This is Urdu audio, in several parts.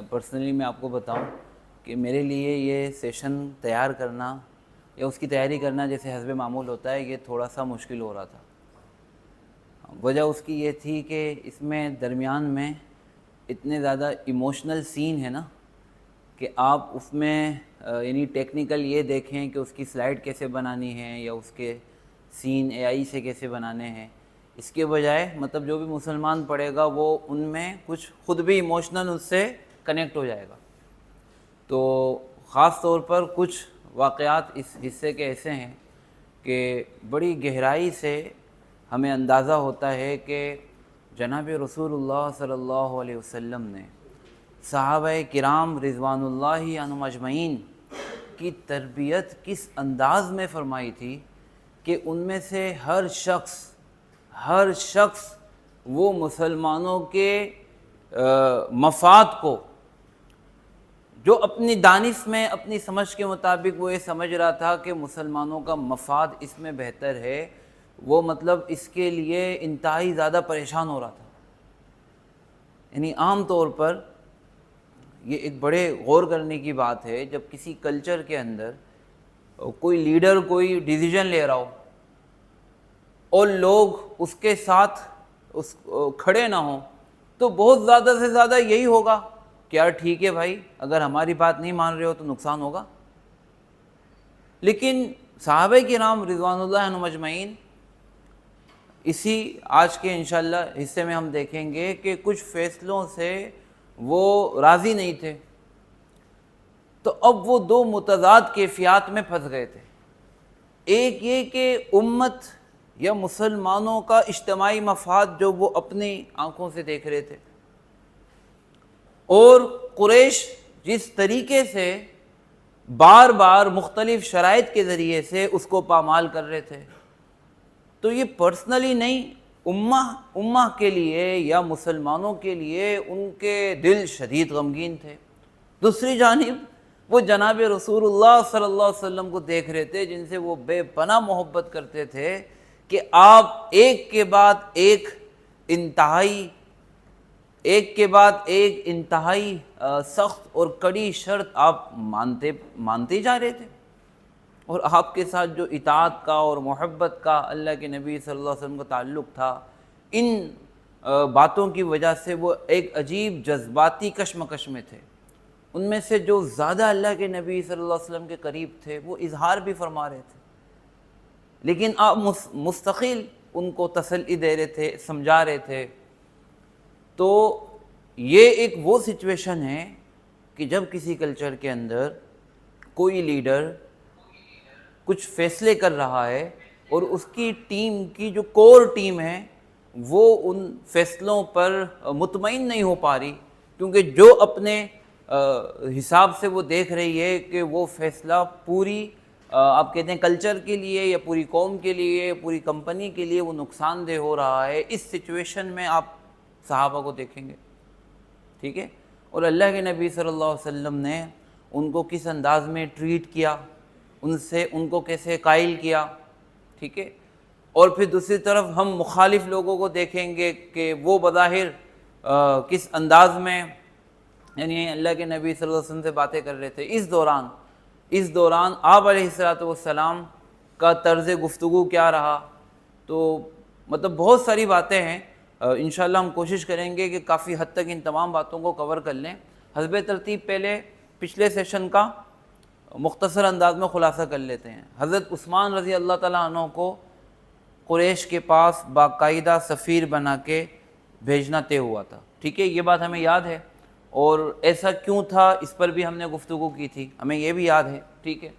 پرسنلی میں آپ کو بتاؤں کہ میرے لیے یہ سیشن تیار کرنا یا اس کی تیاری کرنا جیسے حسب معمول ہوتا ہے یہ تھوڑا سا مشکل ہو رہا تھا۔ وجہ اس کی یہ تھی کہ اس میں درمیان میں اتنے زیادہ ایموشنل سین ہے نا کہ آپ اس میں یعنی ٹیکنیکل یہ دیکھیں کہ اس کی سلائڈ کیسے بنانی ہے یا اس کے سین اے آئی سے کیسے بنانے ہیں، اس کے بجائے مطلب جو بھی مسلمان پڑھے گا وہ ان میں کچھ خود بھی ایموشنل اس سے کنیکٹ ہو جائے گا۔ تو خاص طور پر کچھ واقعات اس حصے کے ایسے ہیں کہ بڑی گہرائی سے ہمیں اندازہ ہوتا ہے کہ جناب رسول اللہ صلی اللہ علیہ وسلم نے صحابہ کرام رضوان اللہ عنہم اجمعین کی تربیت کس انداز میں فرمائی تھی کہ ان میں سے ہر شخص وہ مسلمانوں کے مفاد کو جو اپنی دانش میں اپنی سمجھ کے مطابق وہ یہ سمجھ رہا تھا کہ مسلمانوں کا مفاد اس میں بہتر ہے، وہ مطلب اس کے لیے انتہائی زیادہ پریشان ہو رہا تھا۔ یعنی عام طور پر یہ ایک بڑے غور کرنے کی بات ہے جب کسی کلچر کے اندر کوئی لیڈر کوئی ڈیسیجن لے رہا ہو اور لوگ اس کے ساتھ کھڑے نہ ہوں تو بہت زیادہ سے زیادہ یہی ہوگا کہ یار ٹھیک ہے بھائی، اگر ہماری بات نہیں مان رہے ہو تو نقصان ہوگا۔ لیکن صحابہ کرام رضوان اللہ عنہم اجمعین اسی آج کے انشاءاللہ حصے میں ہم دیکھیں گے کہ کچھ فیصلوں سے وہ راضی نہیں تھے، تو اب وہ دو متضاد کیفیات میں پھنس گئے تھے۔ ایک یہ کہ امت یا مسلمانوں کا اجتماعی مفاد جو وہ اپنی آنکھوں سے دیکھ رہے تھے، اور قریش جس طریقے سے بار بار مختلف شرائط کے ذریعے سے اس کو پامال کر رہے تھے، تو یہ پرسنلی نہیں، امہ کے لیے یا مسلمانوں کے لیے ان کے دل شدید غمگین تھے۔ دوسری جانب وہ جناب رسول اللہ صلی اللہ علیہ وسلم کو دیکھ رہے تھے جن سے وہ بے پناہ محبت کرتے تھے کہ آپ ایک کے بعد ایک انتہائی سخت اور کڑی شرط آپ مانتے جا رہے تھے، اور آپ کے ساتھ جو اطاعت کا اور محبت کا اللہ کے نبی صلی اللہ علیہ وسلم کا تعلق تھا، ان باتوں کی وجہ سے وہ ایک عجیب جذباتی کشمکش میں تھے۔ ان میں سے جو زیادہ اللہ کے نبی صلی اللہ علیہ وسلم کے قریب تھے وہ اظہار بھی فرما رہے تھے، لیکن آپ مستقل ان کو تسلی دے رہے تھے، سمجھا رہے تھے۔ تو یہ ایک وہ سچویشن ہے کہ جب کسی کلچر کے اندر کوئی لیڈر کچھ فیصلے کر رہا ہے اور اس کی ٹیم کی جو کور ٹیم ہے وہ ان فیصلوں پر مطمئن نہیں ہو پا رہی، کیونکہ جو اپنے حساب سے وہ دیکھ رہی ہے کہ وہ فیصلہ پوری آپ کہتے ہیں کلچر کے لیے یا پوری قوم کے لیے پوری کمپنی کے لیے وہ نقصان دہ ہو رہا ہے۔ اس سچویشن میں آپ صحابہ کو دیکھیں گے، ٹھیک ہے، اور اللہ کے نبی صلی اللہ علیہ وسلم نے ان کو کس انداز میں ٹریٹ کیا، ان کو کیسے قائل کیا، ٹھیک ہے۔ اور پھر دوسری طرف ہم مخالف لوگوں کو دیکھیں گے کہ وہ بظاہر کس انداز میں یعنی اللہ کے نبی صلی اللہ علیہ وسلم سے باتیں کر رہے تھے۔ اس دوران آپ علیہ السلام کا طرز گفتگو کیا رہا، تو مطلب بہت ساری باتیں ہیں۔ انشاءاللہ ہم کوشش کریں گے کہ کافی حد تک ان تمام باتوں کو کور کر لیں۔ حسب ترتیب پہلے پچھلے سیشن کا مختصر انداز میں خلاصہ کر لیتے ہیں۔ حضرت عثمان رضی اللہ تعالیٰ عنہ کو قریش کے پاس باقاعدہ سفیر بنا کے بھیجنا طے ہوا تھا، ٹھیک ہے، یہ بات ہمیں یاد ہے، اور ایسا کیوں تھا اس پر بھی ہم نے گفتگو کی تھی، ہمیں یہ بھی یاد ہے، ٹھیک ہے۔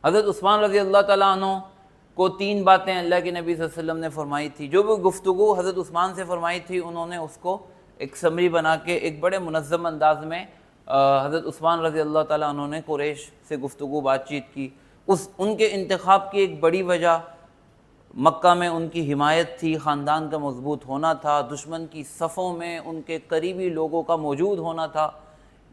حضرت عثمان رضی اللہ تعالیٰ عنہ کو 3 باتیں اللہ کے نبی صلی اللہ علیہ وسلم نے فرمائی تھی۔ جو بھی گفتگو حضرت عثمان سے فرمائی تھی انہوں نے اس کو ایک سمری بنا کے ایک بڑے منظم انداز میں حضرت عثمان رضی اللہ تعالیٰ عنہ نے قریش سے گفتگو بات چیت کی۔ ان کے انتخاب کی ایک بڑی وجہ مکہ میں ان کی حمایت تھی، خاندان کا مضبوط ہونا تھا، دشمن کی صفوں میں ان کے قریبی لوگوں کا موجود ہونا تھا۔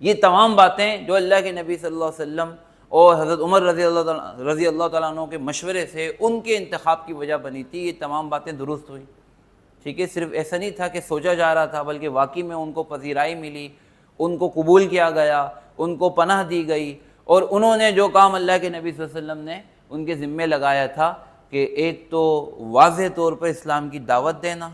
یہ تمام باتیں جو اللہ کے نبی صلی اللہ علیہ وسلم اور حضرت عمر رضی اللہ تعالیٰ عنہ کے مشورے سے ان کے انتخاب کی وجہ بنی تھی، یہ تمام باتیں درست ہوئی، ٹھیک ہے۔ صرف ایسا نہیں تھا کہ سوچا جا رہا تھا، بلکہ واقعی میں ان کو پذیرائی ملی، ان کو قبول کیا گیا، ان کو پناہ دی گئی، اور انہوں نے جو کام اللہ کے نبی صلی اللہ علیہ وسلم نے ان کے ذمے لگایا تھا کہ ایک تو واضح طور پر اسلام کی دعوت دینا،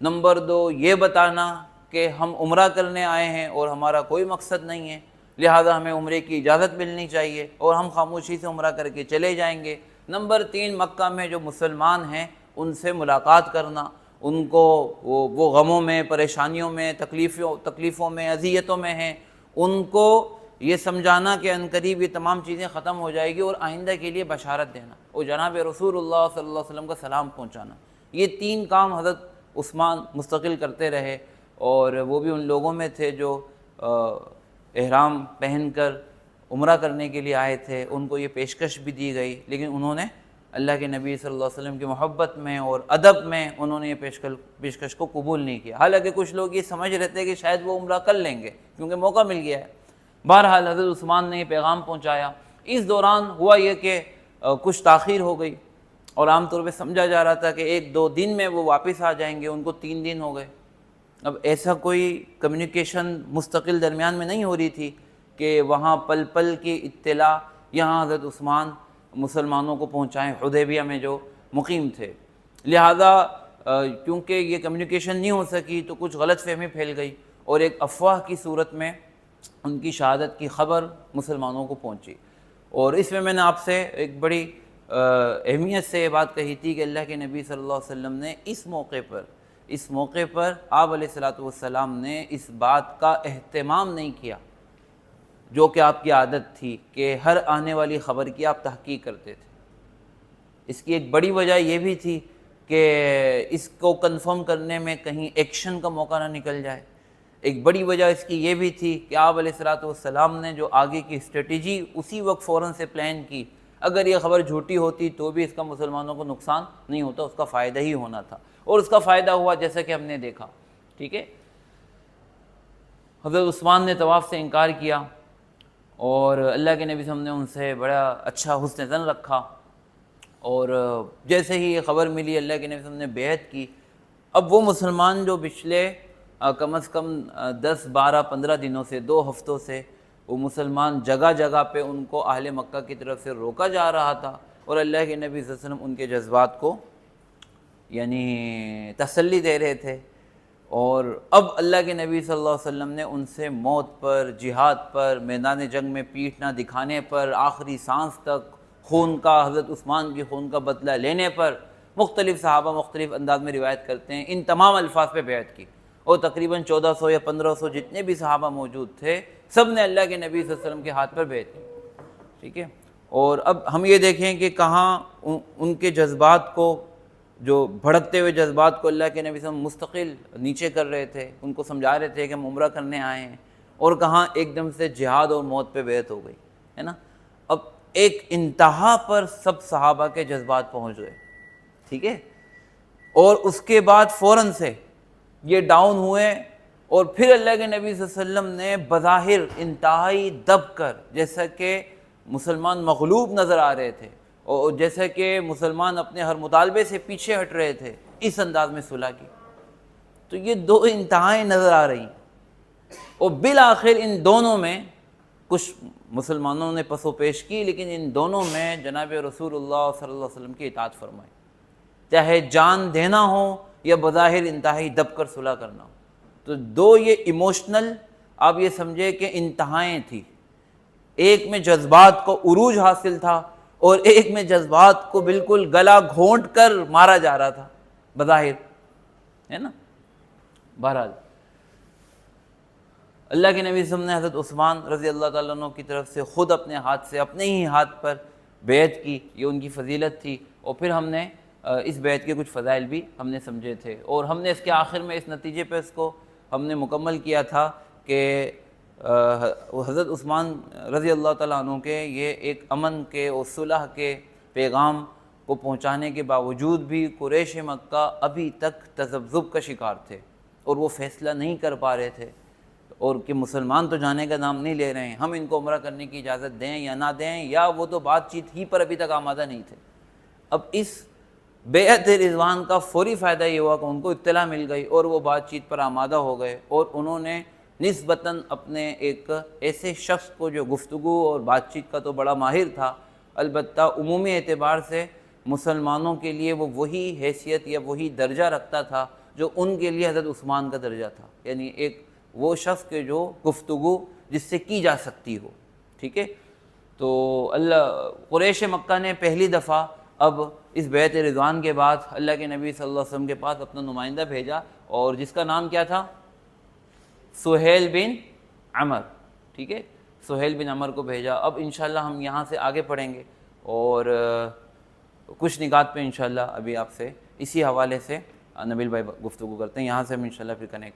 نمبر 2 یہ بتانا کہ ہم عمرہ کرنے آئے ہیں اور ہمارا کوئی مقصد نہیں ہے، لہذا ہمیں عمرے کی اجازت ملنی چاہیے اور ہم خاموشی سے عمرہ کر کے چلے جائیں گے۔ نمبر 3 مکہ میں جو مسلمان ہیں ان سے ملاقات کرنا، ان کو وہ غموں میں، پریشانیوں میں، تکلیفوں میں، اذیتوں میں ہیں، ان کو یہ سمجھانا کہ عنقریب یہ تمام چیزیں ختم ہو جائے گی اور آئندہ کے لیے بشارت دینا، اور جناب رسول اللہ صلی اللہ علیہ وسلم کا سلام پہنچانا۔ یہ 3 کام حضرت عثمان مستقل کرتے رہے، اور وہ بھی ان لوگوں میں تھے جو احرام پہن کر عمرہ کرنے کے لیے آئے تھے، ان کو یہ پیشکش بھی دی گئی، لیکن انہوں نے اللہ کے نبی صلی اللہ علیہ وسلم کی محبت میں اور ادب میں انہوں نے یہ پیشکش کو قبول نہیں کیا، حالانکہ کچھ لوگ یہ سمجھ رہے تھے کہ شاید وہ عمرہ کر لیں گے کیونکہ موقع مل گیا ہے۔ بہرحال حضرت عثمان نے یہ پیغام پہنچایا۔ اس دوران ہوا یہ کہ کچھ تاخیر ہو گئی، اور عام طور پہ سمجھا جا رہا تھا کہ 1-2 دن میں وہ واپس آ جائیں گے، ان کو 3 دن ہو گئے۔ اب ایسا کوئی کمیونیکیشن مستقل درمیان میں نہیں ہو رہی تھی کہ وہاں پل پل کی اطلاع یہاں حضرت عثمان مسلمانوں کو پہنچائیں حدیبیہ میں جو مقیم تھے، لہذا کیونکہ یہ کمیونیکیشن نہیں ہو سکی تو کچھ غلط فہمی پھیل گئی، اور ایک افواہ کی صورت میں ان کی شہادت کی خبر مسلمانوں کو پہنچی۔ اور اس میں نے آپ سے ایک بڑی اہمیت سے یہ بات کہی تھی کہ اللہ کے نبی صلی اللہ علیہ وسلم نے اس موقع پر آپ علیہ الصلوۃ والسلام نے اس بات کا اہتمام نہیں کیا جو کہ آپ کی عادت تھی کہ ہر آنے والی خبر کی آپ تحقیق کرتے تھے۔ اس کی ایک بڑی وجہ یہ بھی تھی کہ اس کو کنفرم کرنے میں کہیں ایکشن کا موقع نہ نکل جائے۔ ایک بڑی وجہ اس کی یہ بھی تھی کہ آپ علیہ الصلوۃ والسلام نے جو آگے کی اسٹریٹجی اسی وقت فوراً سے پلان کی، اگر یہ خبر جھوٹی ہوتی تو بھی اس کا مسلمانوں کو نقصان نہیں ہوتا، اس کا فائدہ ہی ہونا تھا، اور اس کا فائدہ ہوا جیسا کہ ہم نے دیکھا۔ ٹھیک ہے، حضرت عثمان نے طواف سے انکار کیا، اور اللہ کے نبی صلی اللہ علیہ وسلم نے ان سے بڑا اچھا حسن ظن رکھا، اور جیسے ہی یہ خبر ملی اللہ کے نبی صلی اللہ علیہ وسلم نے بیعت کی۔ اب وہ مسلمان جو پچھلے کم از کم 10-12-15 دنوں سے 2 ہفتوں سے وہ مسلمان جگہ جگہ پہ ان کو اہل مکہ کی طرف سے روکا جا رہا تھا، اور اللہ کے نبی صلی اللہ علیہ وسلم ان کے جذبات کو یعنی تسلی دے رہے تھے، اور اب اللہ کے نبی صلی اللہ علیہ وسلم نے ان سے موت پر، جہاد پر، میدان جنگ میں پیٹھ نہ دکھانے پر، آخری سانس تک خون کا، حضرت عثمان کی خون کا بدلہ لینے پر، مختلف صحابہ مختلف انداز میں روایت کرتے ہیں، ان تمام الفاظ پہ بیعت کی، اور تقریباً 1400 یا 1500 جتنے بھی صحابہ موجود تھے سب نے اللہ کے نبی صلی اللہ علیہ وسلم کے ہاتھ پر بیعت کی۔ ٹھیک ہے، اور اب ہم یہ دیکھیں کہ کہاں ان کے جذبات کو، جو بھڑکتے ہوئے جذبات کو اللہ کے نبی صلی اللہ علیہ وسلم مستقل نیچے کر رہے تھے، ان کو سمجھا رہے تھے کہ ہم عمرہ کرنے آئے ہیں، اور کہاں ایک دم سے جہاد اور موت پہ بیعت ہو گئی ہے نا۔ اب ایک انتہا پر سب صحابہ کے جذبات پہنچ گئے، ٹھیک ہے، اور اس کے بعد فوراً سے یہ ڈاؤن ہوئے، اور پھر اللہ کے نبی صلی اللہ علیہ وسلم نے بظاہر انتہائی دب کر، جیسا کہ مسلمان مغلوب نظر آ رہے تھے اور جیسا کہ مسلمان اپنے ہر مطالبے سے پیچھے ہٹ رہے تھے، اس انداز میں صلح کی۔ تو یہ 2 انتہائیں نظر آ رہی، اور بالآخر ان دونوں میں کچھ مسلمانوں نے پس و پیش کی، لیکن ان دونوں میں جناب رسول اللہ صلی اللہ علیہ وسلم کی اطاعت فرمائی، چاہے جان دینا ہو یا بظاہر انتہائی دب کر صلح کرنا ہو۔ تو 2 یہ ایموشنل، آپ یہ سمجھے کہ انتہائیں تھی، ایک میں جذبات کو عروج حاصل تھا اور ایک میں جذبات کو بالکل گلا گھونٹ کر مارا جا رہا تھا بظاہر، ہے نا۔ بہرحال اللہ کے نبی صلی اللہ علیہ وسلم نے حضرت عثمان رضی اللہ تعالیٰ عنہ کی طرف سے خود اپنے ہاتھ سے، اپنے ہی ہاتھ پر بیعت کی، یہ ان کی فضیلت تھی، اور پھر ہم نے اس بیعت کے کچھ فضائل بھی ہم نے سمجھے تھے، اور ہم نے اس کے آخر میں اس نتیجے پہ اس کو ہم نے مکمل کیا تھا کہ حضرت عثمان رضی اللہ تعالیٰ عنہ کے یہ ایک امن کے اور صلح کے پیغام کو پہنچانے کے باوجود بھی قریش مکہ ابھی تک تذبذب کا شکار تھے، اور وہ فیصلہ نہیں کر پا رہے تھے، اور کہ مسلمان تو جانے کا نام نہیں لے رہے ہیں، ہم ان کو عمرہ کرنے کی اجازت دیں یا نہ دیں، یا وہ تو بات چیت ہی پر ابھی تک آمادہ نہیں تھے۔ اب اس بیعت رضوان کا فوری فائدہ یہ ہوا کہ ان کو اطلاع مل گئی اور وہ بات چیت پر آمادہ ہو گئے، اور انہوں نے نسبتاً اپنے ایک ایسے شخص کو جو گفتگو اور بات چیت کا تو بڑا ماہر تھا، البتہ عمومی اعتبار سے مسلمانوں کے لیے وہ وہی حیثیت یا وہی درجہ رکھتا تھا جو ان کے لیے حضرت عثمان کا درجہ تھا، یعنی ایک وہ شخص کے جو گفتگو جس سے کی جا سکتی ہو، ٹھیک ہے۔ تو قریش مکہ نے پہلی دفعہ اب اس بیعت رضوان کے بعد اللہ کے نبی صلی اللہ علیہ وسلم کے پاس اپنا نمائندہ بھیجا، اور جس کا نام کیا تھا؟ سہیل بن عمر، ٹھیک ہے، سہیل بن عمر کو بھیجا۔ اب انشاءاللہ ہم یہاں سے آگے پڑھیں گے، اور کچھ نکات پہ انشاءاللہ ابھی آپ سے اسی حوالے سے نبیل بھائی گفتگو کرتے ہیں، یہاں سے ہم انشاءاللہ پھر کنیکٹ